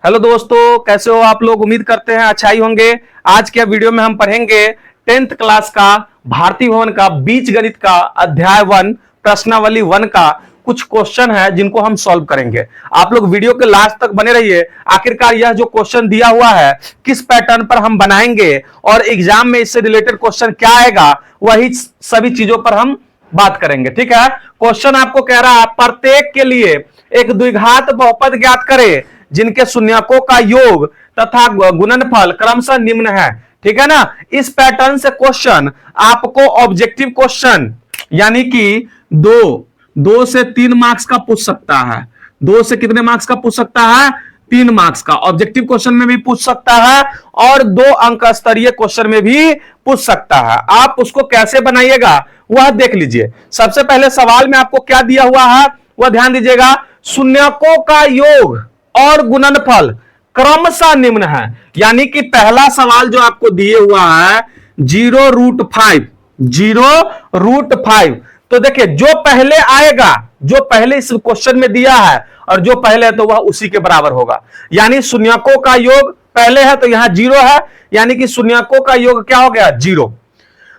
Hello दोस्तों, कैसे हो आप लोग। उम्मीद करते हैं अच्छा ही होंगे। आज के वीडियो में हम पढ़ेंगे 10th क्लास का भारतीय भवन का बीज गणित का अध्याय 1 प्रश्नावली 1 का कुछ क्वेश्चन है जिनको हम सॉल्व करेंगे। आप लोग वीडियो के लास्ट तक बने रहिए। आखिरकार यह जो क्वेश्चन दिया हुआ है किस पैटर्न पर हम बनाएंगे और एग्जाम में इससे रिलेटेड क्वेश्चन क्या आएगा, वही सभी चीजों पर हम बात करेंगे। ठीक है। क्वेश्चन आपको कह रहा है प्रत्येक के लिए एक द्विघात बहुपद ज्ञात करें जिनके शून्यकों का योग तथा गुणनफल क्रमशः निम्न है। ठीक है ना। इस पैटर्न से क्वेश्चन आपको ऑब्जेक्टिव क्वेश्चन यानी कि दो से 3 मार्क्स का पूछ सकता है। 2 से कितने मार्क्स का पूछ सकता है? 3 मार्क्स का। ऑब्जेक्टिव क्वेश्चन में भी पूछ सकता है और 2 अंक स्तरीय क्वेश्चन में भी पूछ सकता है। आप उसको कैसे बनाइएगा वह देख लीजिए। सबसे पहले सवाल में आपको क्या दिया हुआ है वह ध्यान दीजिएगा। शून्यकों का योग और गुणनफल क्रमशः निम्न है। यानी कि पहला सवाल जो आपको दिए हुआ है 0√5 तो देखिए जो पहले आएगा, जो पहले इस क्वेश्चन में दिया है और जो पहले है तो वह उसी के बराबर होगा। यानी शून्यकों का योग पहले है तो यहां 0 है, यानी कि शून्यकों का योग क्या हो गया 0।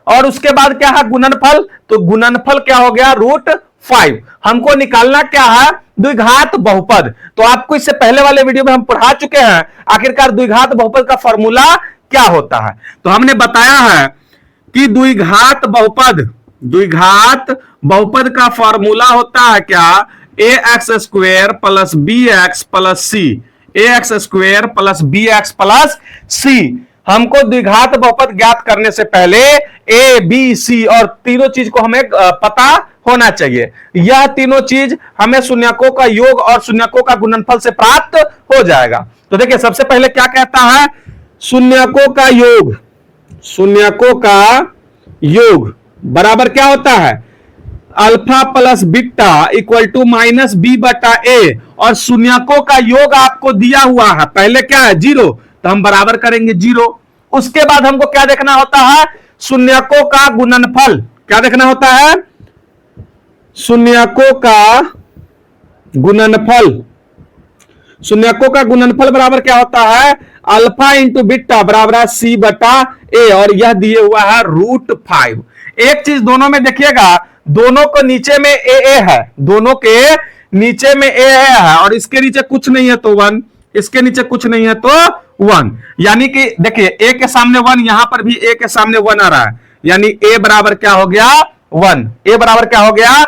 और उसके बाद क्या है गुणनफल, तो गुणनफल क्या हो गया √5। हमको निकालना क्या है द्विघात बहुपद। तो आपको इससे पहले वाले वीडियो में हम पढ़ा चुके हैं आखिरकार द्विघात बहुपद का फॉर्मूला क्या होता है। तो हमने बताया है कि द्विघात बहुपद का फॉर्मूला होता है क्या, ax² + bx + c, ax² + bx + c। हमको द्विघात बहुपद ज्ञात करने से पहले ए बी सी और तीनों चीज को हमें पता होना चाहिए। यह तीनों चीज हमें शून्यकों का योग और शून्यकों का गुणनफल से प्राप्त हो जाएगा। तो देखिए सबसे पहले क्या कहता है, शून्यकों का योग बराबर क्या होता है अल्फा + बीटा = -b/a। और शून्यकों का योग आपको दिया हुआ है पहले क्या है 0, तो हम बराबर करेंगे 0। उसके बाद हमको क्या देखना होता है शून्यकों का गुणनफल। क्या देखना होता है शून्यकों का गुणनफल बराबर क्या होता है अल्फा × बीटा बराबर है c/a और यह दिए हुआ है √5। एक चीज दोनों में देखिएगा, दोनों को नीचे में a है, दोनों के नीचे में a है और इसके नीचे कुछ नहीं है तो 1, इसके नीचे कुछ नहीं है तो 1। यानी कि देखिए a के सामने 1, यहां पर भी a के सामने 1 आ रहा है, यानी a बराबर क्या हो गया 1। a बराबर क्या हो गया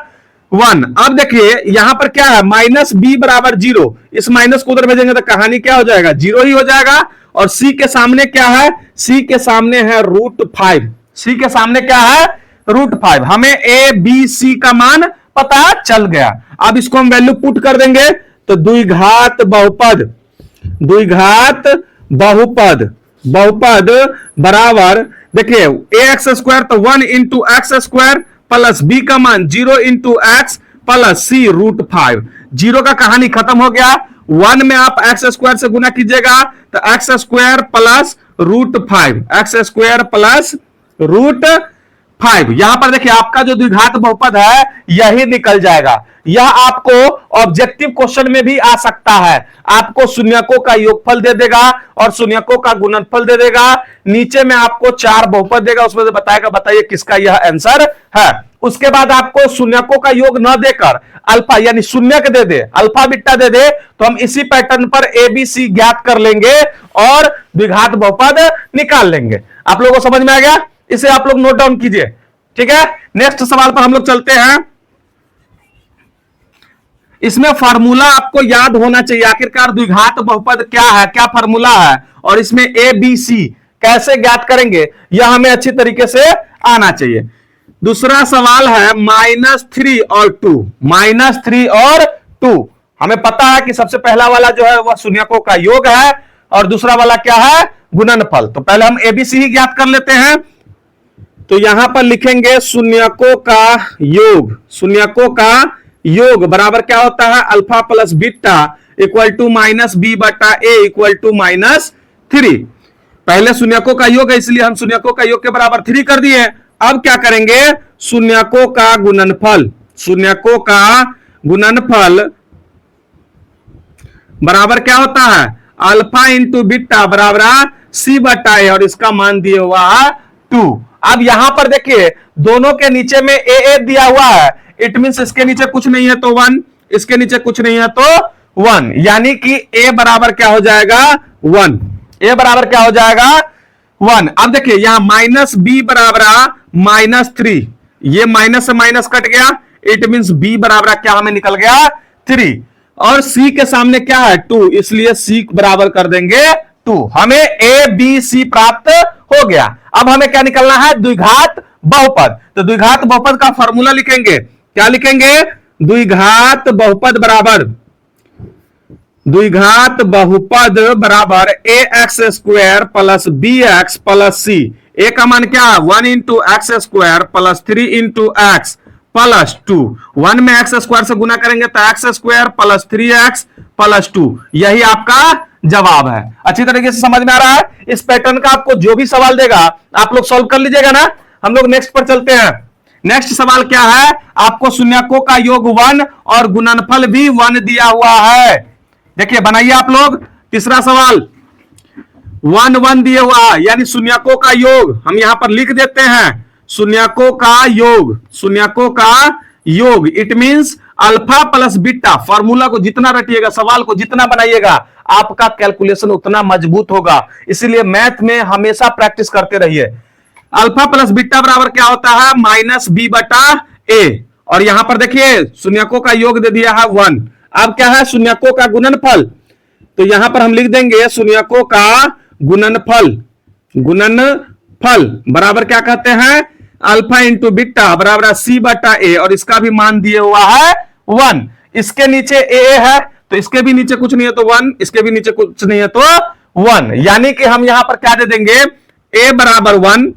1। अब देखिए यहां पर क्या है -b = 0। इस माइनस को उधर भेजेंगे तो कहानी क्या हो जाएगा 0 ही हो जाएगा। और c के सामने क्या है, c के सामने है √5। c के सामने क्या है √5। हमें a b c का मान पता चल गया। अब इसको हम वैल्यू पुट कर देंगे तो द्विघात बहुपद बराबर देखिए ax² तो 1 × x² + b का मान 0 × x + c √5। 0 का कहानी खत्म हो गया। 1 में आप x² से गुना कीजिएगा तो x² + √5, x² + √5। यहां पर देखिए आपका जो द्विघात बहुपद है यही निकल जाएगा। यह आपको ऑब्जेक्टिव क्वेश्चन में भी आ सकता है। आपको शून्यकों का योगफल दे देगा और शून्यकों का गुणनफल दे देगा, नीचे में आपको 4 बहुपद देगा, उसमें से बताएगा बताइए किसका यह आंसर है। उसके बाद आपको शून्यकों का योग न देकर अल्फा यानी शून्यक दे दे, अल्फा बीटा दे दे, तो हम इसी पैटर्न पर ए बी सी ज्ञात कर लेंगे और द्विघात बहुपद निकाल लेंगे। आप लोगों को समझ में आ गया? इसे आप लोग नोट डाउन कीजिए। ठीक है। नेक्स्ट सवाल पर हम लोग चलते हैं। इसमें फार्मूला आपको याद होना चाहिए आखिरकार द्विघात बहुपद क्या है, क्या फार्मूला है और इसमें ए बी सी कैसे ज्ञात करेंगे यह हमें अच्छी तरीके से आना चाहिए। दूसरा सवाल है -3 और 2। हमें पता है कि सबसे पहला वाला जो है वह शून्यकों का योग है और दूसरा वाला क्या है गुणनफल। तो पहले हम एबीसी ही ज्ञात कर लेते हैं। तो यहां पर लिखेंगे शून्यकों का योग बराबर क्या होता है अल्फा + बीटा = -b/a = -3। पहले शून्यकों का योग है इसलिए हम शून्यकों का योग के बराबर 3 कर दिए। अब क्या करेंगे शून्यकों का गुणनफल बराबर क्या होता है अल्फा इंटू बीटा बराबर सी बटा ए, और इसका मान दिया हुआ है 2। अब यहां पर देखिए दोनों के नीचे में ए दिया हुआ है, इट मींस इसके नीचे कुछ नहीं है तो 1, इसके नीचे कुछ नहीं है तो 1, यानी कि ए बराबर क्या हो जाएगा 1, ए बराबर क्या हो जाएगा 1। अब देखिए यहां माइनस बी बराबर -3, ये माइनस से माइनस कट गया, इट मींस बी बराबर क्या हमें निकल गया 3, और सी के सामने क्या है 2, इसलिए सी बराबर कर देंगे 2। हमें ए बी सी प्राप्त हो गया। अब हमें क्या निकलना है द्विघात बहुपद। तो द्विघात बहुपद का फॉर्मूला लिखेंगे, क्या लिखेंगे, द्विघात बहुपद बराबर, द्विघात बहुपद बराबर a x square plus b x plus c. A का मान क्या है 1 into x square plus 3 into x plus 2। 1 में एक्स स्क्वायर से गुना करेंगे तो x square plus 3x plus 2, यही आपका जवाब है। अच्छी तरीके से समझ में आ रहा है। इस पैटर्न का आपको जो भी सवाल देगा आप लोग सॉल्व कर लीजिएगा ना। हम लोग नेक्स्ट पर चलते हैं। नेक्स्ट सवाल क्या है, आपको शून्यकों का योग 1 और गुणनफल भी 1 दिया हुआ है। देखिए बनाइए आप लोग। तीसरा सवाल 1 1 दिए हुआ, यानी शून्यकों का योग हम यहां पर लिख देते हैं, शून्यकों का योग, शून्यकों का योग, it means alpha plus beta. Formula को जितना रटिएगा, सवाल को जितना बनाइएगा, आपका कैलकुलेशन उतना मजबूत होगा। इसीलिए मैथ में हमेशा प्रैक्टिस करते रहिए। अल्फा प्लस बीटा बराबर क्या होता है माइनस बी बटा ए, और यहां पर देखिए शून्यकों का योग दे दिया है 1। अब क्या है शून्यकों का गुणनफल, तो यहां पर हम लिख देंगे शून्यकों का गुणनफल, गुणनफल बराबर क्या कहते हैं अल्फा इंटू बीटा बराबर सी बटा ए, और इसका भी मान दिए हुआ है 1। इसके नीचे ए है तो इसके भी नीचे कुछ नहीं है तो 1, इसके भी नीचे कुछ नहीं है तो 1, यानी कि हम यहां पर क्या दे देंगे ए बराबर 1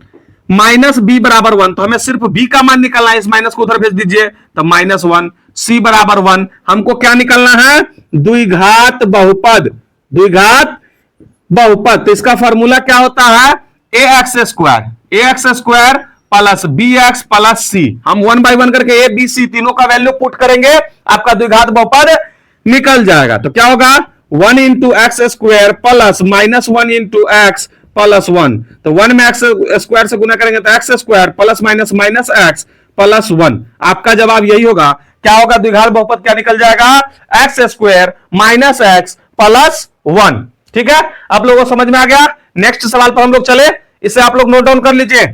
माइनस बी बराबर 1। तो हमें सिर्फ बी का मान निकालना है, इस माइनस को उधर भेज दीजिए तो -1। सी बराबर 1, हमको क्या निकालना है द्विघात बहुपद, द्विघात बहुपद। तो इसका फॉर्मूला क्या होता है a x square plus b x plus c. हम 1 बाई 1 करके ए बी सी तीनों का वैल्यू पुट करेंगे, आपका द्विघात बहुपद निकल जाएगा। तो क्या होगा 1 into x square plus -1 into x plus 1। तो 1 में एक्स स्क्वायर से गुना करेंगे तो x square plus minus minus x plus 1। आपका जवाब यही होगा। क्या होगा द्विघात बहुपद क्या निकल जाएगा x square minus x plus 1। ठीक है, आप लोगों को समझ में आ गया। नेक्स्ट सवाल पर हम लोग चले, इसे आप लोग नोट डाउन कर लीजिए।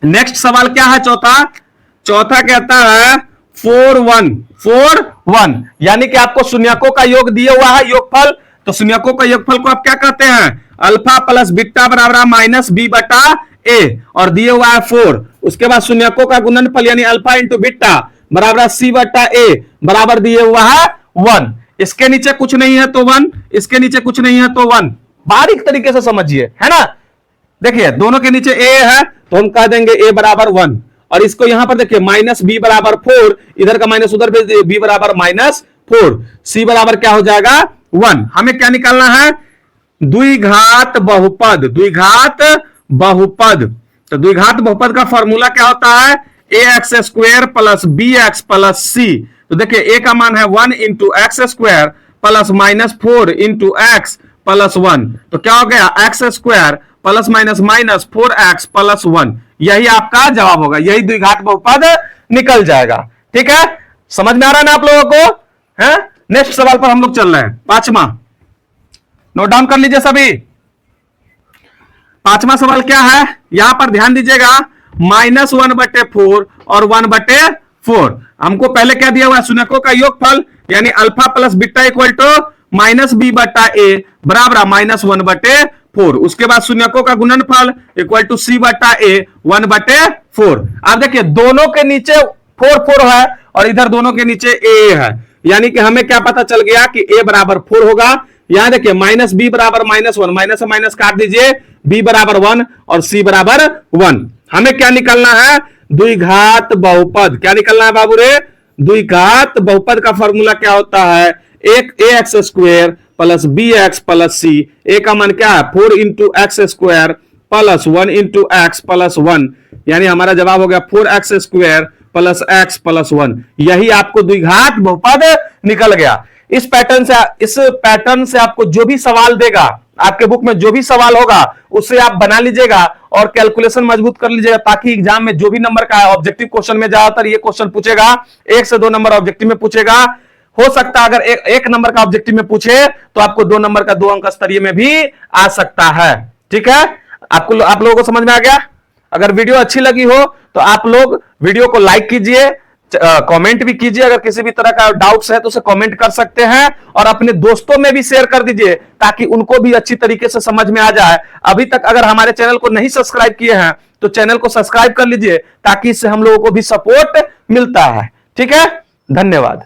नेक्स्ट सवाल क्या है चौथा कहता है 4 1, यानी कि आपको शून्यकों का योग दिया हुआ है योगफल। तो शून्यकों का योगफल को आप क्या कहते हैं अल्फा प्लस बीटा बराबर माइनस बी बटा ए, और दिए हुआ है 4। उसके बाद शून्यकों का गुणनफल यानी अल्फा इंटू बीटा बराबर सी बटा ए बराबर दिए हुआ है 1। इसके नीचे कुछ नहीं है तो 1, इसके नीचे कुछ नहीं है तो 1। बारीक तरीके से समझिए, है ना। देखिए दोनों के नीचे ए है तो हम कह देंगे ए बराबर 1, और इसको यहां पर देखिए माइनस बी बराबर 4, इधर का माइनस उधर भेज दिए, बी बराबर -4, सी बराबर क्या हो जाएगा 1। हमें क्या निकालना है द्विघात बहुपद, द्विघात बहुपद। तो द्विघात बहुपद का फॉर्मूला क्या होता है a x square plus b x plus c. तो देखिए ए का मान है 1 into x square plus -4 into x plus 1। तो क्या हो गया x square plus minus minus 4x plus 1, यही आपका जवाब होगा, यही द्विघात बहुपद निकल जाएगा। ठीक है, समझ में आ रहा है ना आप लोगों को, है। नेक्स्ट सवाल पर हम लोग चल रहे हैं, 5वां, नोट डाउन कर लीजिए सभी। 5वां सवाल क्या है, यहां पर ध्यान दीजिएगा -1/4 और 1/4। हमको पहले क्या दिया हुआ है शून्यकों का योगफल यानी alpha plus beta equal to minus b बटा ए बराबर -1/4। उसके बाद शून्यकों का गुणनफल इक्वल टू सी बटा ए 1/4। आप देखिए दोनों के नीचे 4 है और इधर दोनों के नीचे ए है, यानी कि हमें क्या पता चल गया कि ए बराबर 4 होगा। यहां देखिए माइनस बी बराबर -1, माइनस से माइनस काट दीजिए, बी बराबर 1 और सी बराबर 1। हमें क्या निकलना है द्विघात बहुपद। क्या निकलना है बाबू रे द्विघात बहुपद का फॉर्मूला क्या होता है एक a x square plus b x plus c. A का मान क्या है 4 into x square plus 1 into x plus 1, यानी हमारा जवाब हो गया 4x square plus x plus 1। यही आपको द्विघात बहुपद निकल गया। इस पैटर्न से आपको जो भी सवाल देगा, आपके बुक में जो भी सवाल होगा उसे आप बना लीजिएगा और कैलकुलेशन मजबूत कर लीजिएगा, ताकि एग्जाम में जो भी नंबर का है, ऑब्जेक्टिव क्वेश्चन में ज्यादातर ये क्वेश्चन पूछेगा, 1 से 2 नंबर ऑब्जेक्टिव में पूछेगा। हो सकता है अगर एक नंबर का ऑब्जेक्टिव में पूछे तो आपको 2 नंबर का 2 अंक स्तरीय में भी आ सकता है। ठीक है, आप लोगों को समझ में आ गया? अगर वीडियो अच्छी लगी हो तो आप लोग वीडियो को लाइक कीजिए, कमेंट भी कीजिए। अगर किसी भी तरह का डाउट्स है तो उसे कमेंट कर सकते हैं, और अपने दोस्तों में भी शेयर कर दीजिए ताकि उनको भी अच्छी तरीके से समझ में आ जाए। अभी तक अगर हमारे चैनल को नहीं सब्सक्राइब किए हैं तो चैनल को सब्सक्राइब कर लीजिए, ताकि इससे हम लोगों को भी सपोर्ट मिलता है। ठीक है, धन्यवाद।